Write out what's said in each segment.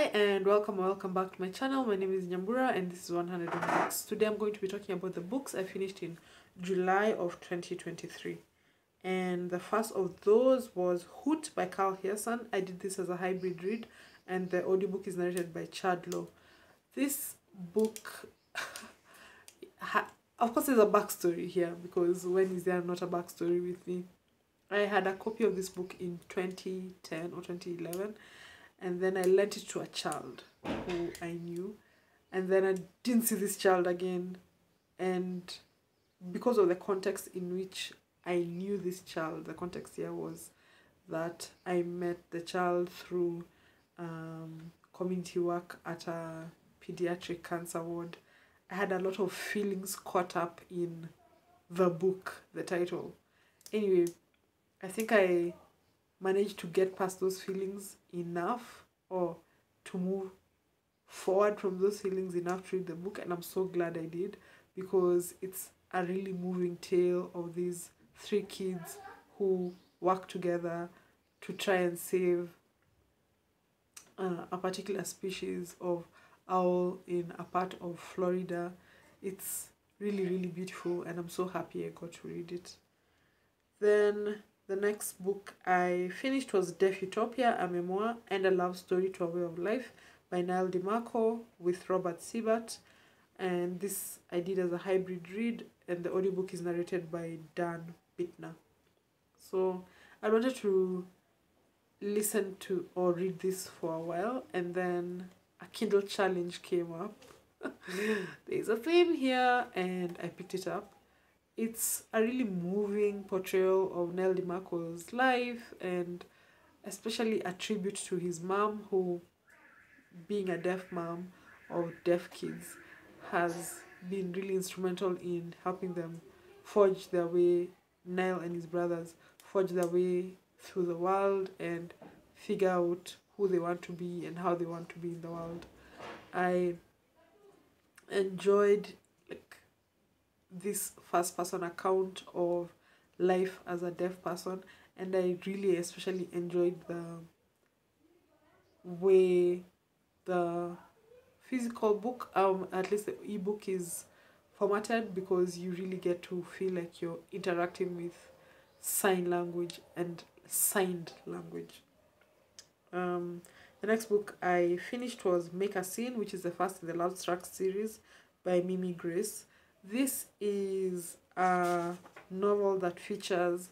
Hi and welcome back to my channel. My name is Nyambura and this is 100 Books. Today I'm going to be talking about the books I finished in July of 2023. And the first of those was Hoot by Carl Hiaasen. I did this as a hybrid read and the audiobook is narrated by Chad Lowe. This book, of course there's a backstory here because when is there not a backstory with me? I had a copy of this book in 2010 or 2011. And then I lent it to a child who I knew. And then I didn't see this child again. And because of the context in which I knew this child, the context here was that I met the child through community work at a pediatric cancer ward. I had a lot of feelings caught up in the book, the title. Anyway, I think I managed to get past those feelings enough or to move forward from those feelings enough to read the book, and I'm so glad I did because it's a really moving tale of these three kids who work together to try and save a particular species of owl in a part of Florida. It's really beautiful and I'm so happy I got to read it. Then the next book I finished was Deaf Utopia, a memoir and a love story to a way of life by Niall DeMarco with Robert Siebert. And this I did as a hybrid read and the audiobook is narrated by Dan Bittner. So I wanted to listen to or read this for a while and then a Kindle challenge came up. There's a theme here and I picked it up. It's a really moving portrayal of Niall DeMarco's life and especially a tribute to his mom who, being a deaf mom of deaf kids, has been really instrumental in helping them forge their way, Niall and his brothers, forge their way through the world and figure out who they want to be and how they want to be in the world. I enjoyed this first person account of life as a deaf person, and I really especially enjoyed the way the physical book, at least the ebook, is formatted because you really get to feel like you're interacting with sign language and signed language. The next book I finished was Make a Scene, which is the first in the Love Struck series by Mimi Grace. This is a novel that features,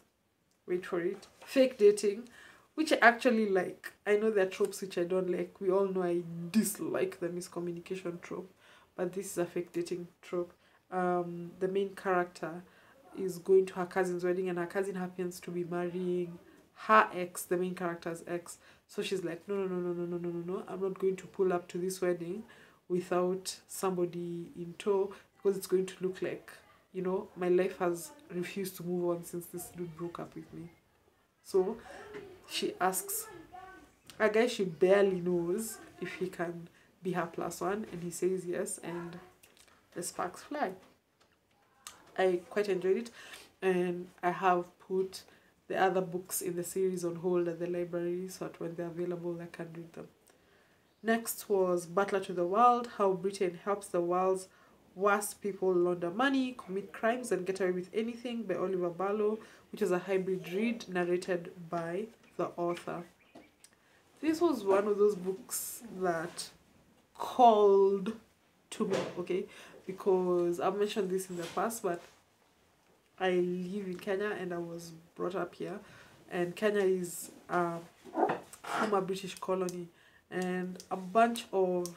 wait for it, fake dating, which I actually like. I know there are tropes which I don't like. We all know I dislike the miscommunication trope, but this is a fake dating trope. The main character is going to her cousin's wedding and her cousin happens to be marrying her ex, the main character's ex. So she's like, no, I'm not going to pull up to this wedding without somebody in tow because it's going to look like, you know, my life has refused to move on since this dude broke up with me. So she asks a guy she barely knows if he can be her plus one, and he says yes, and the sparks fly. I quite enjoyed it, and I have put the other books in the series on hold at the library so that when they're available I can read them. Next was Butler to the World, How Britain Helps the World's Worst People Launder Money, Commit Crimes and Get Away with Anything by Oliver Barlow, which is a hybrid read narrated by the author. This was one of those books that called to me, okay, because I've mentioned this in the past, but I live in Kenya and I was brought up here, and Kenya is a former British colony, and a bunch of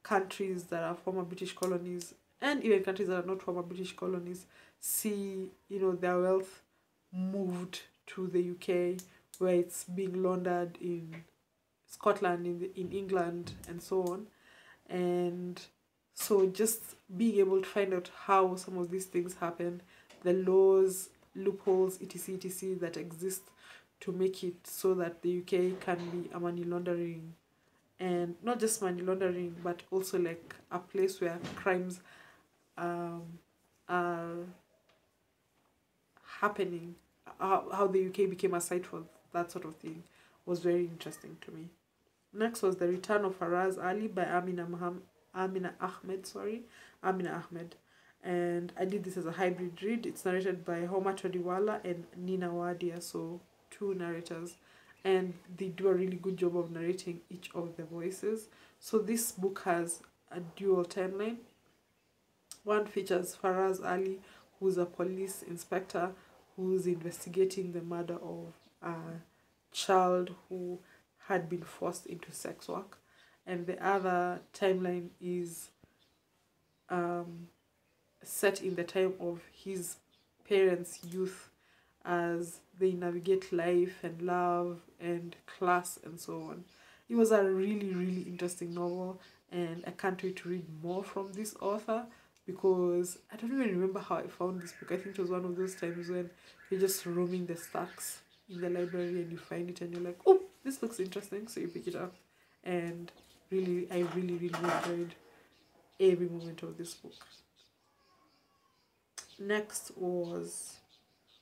countries that are former British colonies and even countries that are not former British colonies see, you know, their wealth moved to the UK where it's being laundered in Scotland, in England and so on. And so just being able to find out how some of these things happen, the laws, loopholes, etc that exist to make it so that the UK can be a money laundering, and not just money laundering but also like a place where crimes are happening, how the UK became a site for that sort of thing was very interesting to me. Next was The Return of Faraz Ali by Amina Ahmed, Amina Ahmed. And I did this as a hybrid read. It's narrated by Homa Todiwala and Nina Wadia, so two narrators. And they do a really good job of narrating each of the voices. So this book has a dual timeline. One features Faraz Ali, who's a police inspector who's investigating the murder of a child who had been forced into sex work. And the other timeline is set in the time of his parents' youth as they navigate life and love and class and so on. It was a really, really interesting novel, and I can't wait to read more from this author because I don't even remember how I found this book. I think it was one of those times when you're just roaming the stacks in the library and you find it and you're like, oh, this looks interesting, so you pick it up. And really, I really, really enjoyed every moment of this book. Next was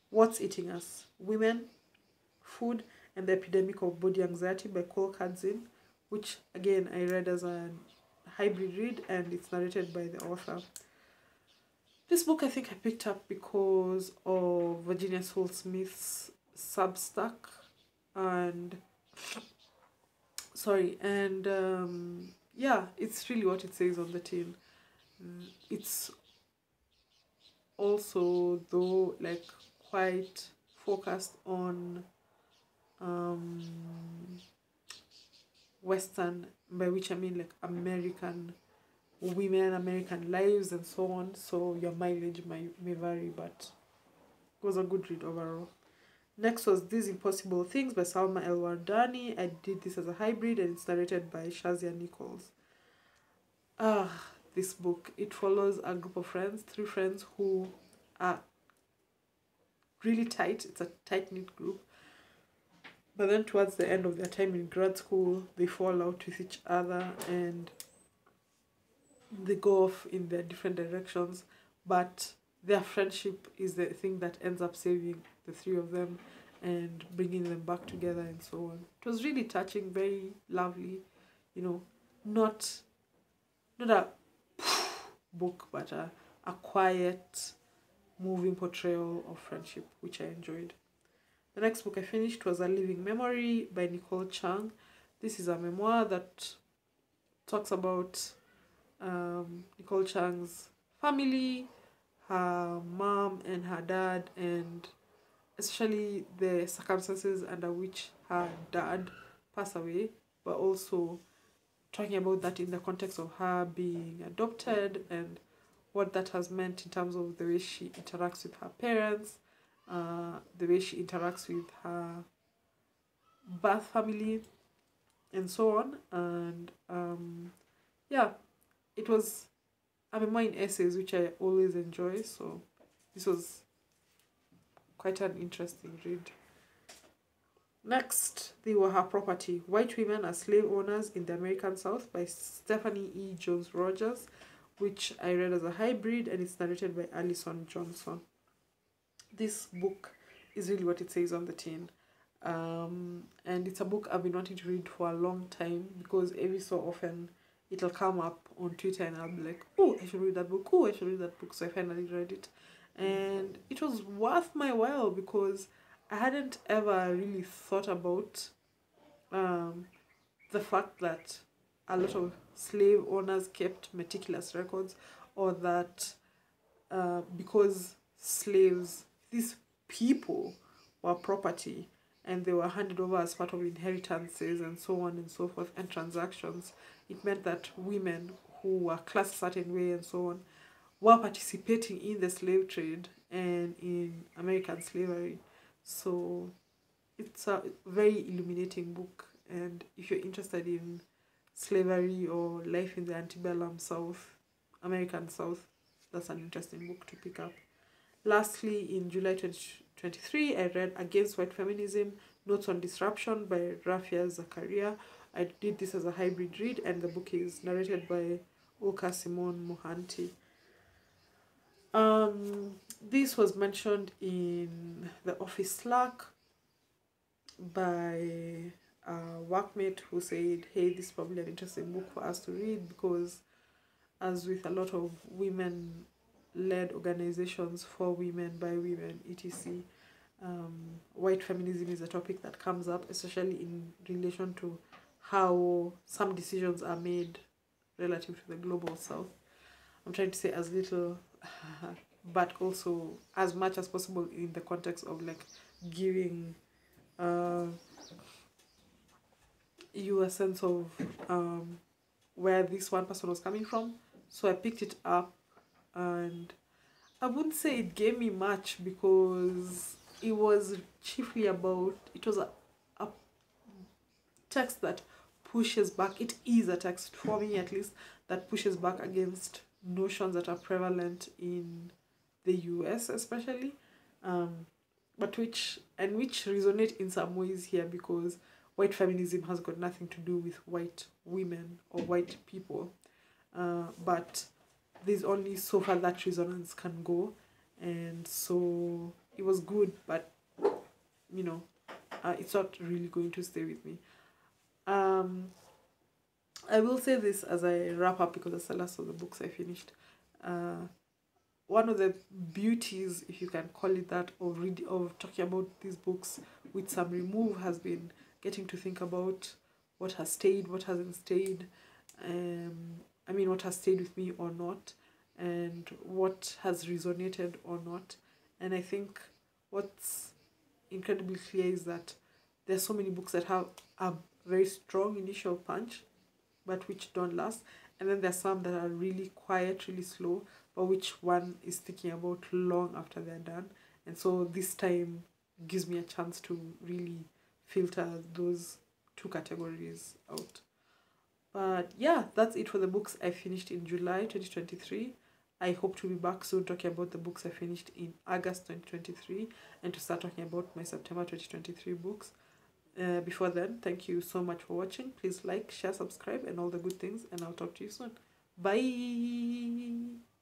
What's Eating Us? Women, Food, and the Epidemic of Body Anxiety by Cole Kadzin, which again I read as a hybrid read, and it's narrated by the author. This book I think I picked up because of Virginia Soul Smith's Substack, and yeah, it's really what it says on the tin. It's also, though, like quite focused on Western, by which I mean like American women, American lives, and so on. So your mileage may vary, but it was a good read overall. Next was These Impossible Things by Salma El Wardani. I did this as a hybrid, and it's narrated by Shazia Nichols. This book, it follows a group of friends, 3 friends who are really tight. It's a tight-knit group. But then towards the end of their time in grad school, they fall out with each other and they go off in their different directions. But their friendship is the thing that ends up saving the 3 of them and bringing them back together and so on. It was really touching, very lovely, you know, not a book, but a quiet, moving portrayal of friendship, which I enjoyed. The next book I finished was A Living Memory by Nicole Chang. This is a memoir that talks about Nicole Chang's family, her mom and her dad, and especially the circumstances under which her dad passed away, but also talking about that in the context of her being adopted and what that has meant in terms of the way she interacts with her parents, the way she interacts with her birth family, and so on. And yeah, it was a memoir in essays, which I always enjoy, so this was quite an interesting read. Next, They Were Her Property, White Women as Slave Owners in the American South by Stephanie E. Jones Rogers, which I read as a hybrid, and it's narrated by Alison Johnson. This book is really what it says on the tin. And it's a book I've been wanting to read for a long time because every so often it'll come up on Twitter and I'll be like, oh, I should read that book, oh, I should read that book. So I finally read it. And it was worth my while because I hadn't ever really thought about the fact that a lot of slave owners kept meticulous records, or that because slaves, these people were property and they were handed over as part of inheritances and so on and so forth and transactions, it meant that women who were classed a certain way and so on were participating in the slave trade and in American slavery. So it's a very illuminating book, and if you're interested in slavery or life in the antebellum South, American South, that's an interesting book to pick up. Lastly, in July 2023, I read Against White Feminism, Notes on Disruption by Rafia Zakaria. I did this as a hybrid read, and the book is narrated by Oka Simone Mohanty. This was mentioned in the office Slack by workmate who said, hey, this is probably an interesting book for us to read, because as with a lot of women-led organizations for women, by women, etc., white feminism is a topic that comes up, especially in relation to how some decisions are made relative to the global south. I'm trying to say as little, but also as much as possible in the context of like giving you a sense of where this one person was coming from. So I picked it up, and I wouldn't say it gave me much, because it was chiefly about, it was a text that pushes back, it is a text, for me at least, that pushes back against notions that are prevalent in the US especially, but which resonate in some ways here, because white feminism has got nothing to do with white women or white people, but there's only so far that resonance can go, and so it was good, but you know, it's not really going to stay with me. I will say this as I wrap up, because that's the last of the books I finished. One of the beauties, if you can call it that, of talking about these books with some remove has been getting to think about what has stayed, what hasn't stayed. I mean, what has stayed with me or not, and what has resonated or not. And I think what's incredibly clear is that there's so many books that have a very strong initial punch, but which don't last. And then there's some that are really quiet, really slow, but which one is thinking about long after they're done. And so this time gives me a chance to really filter those two categories out. But yeah, that's it for the books I finished in July 2023. I hope to be back soon talking about the books I finished in August 2023, and to start talking about my September 2023 books. Before then, thank you so much for watching. Please like, share, subscribe, and all the good things, and I'll talk to you soon. Bye.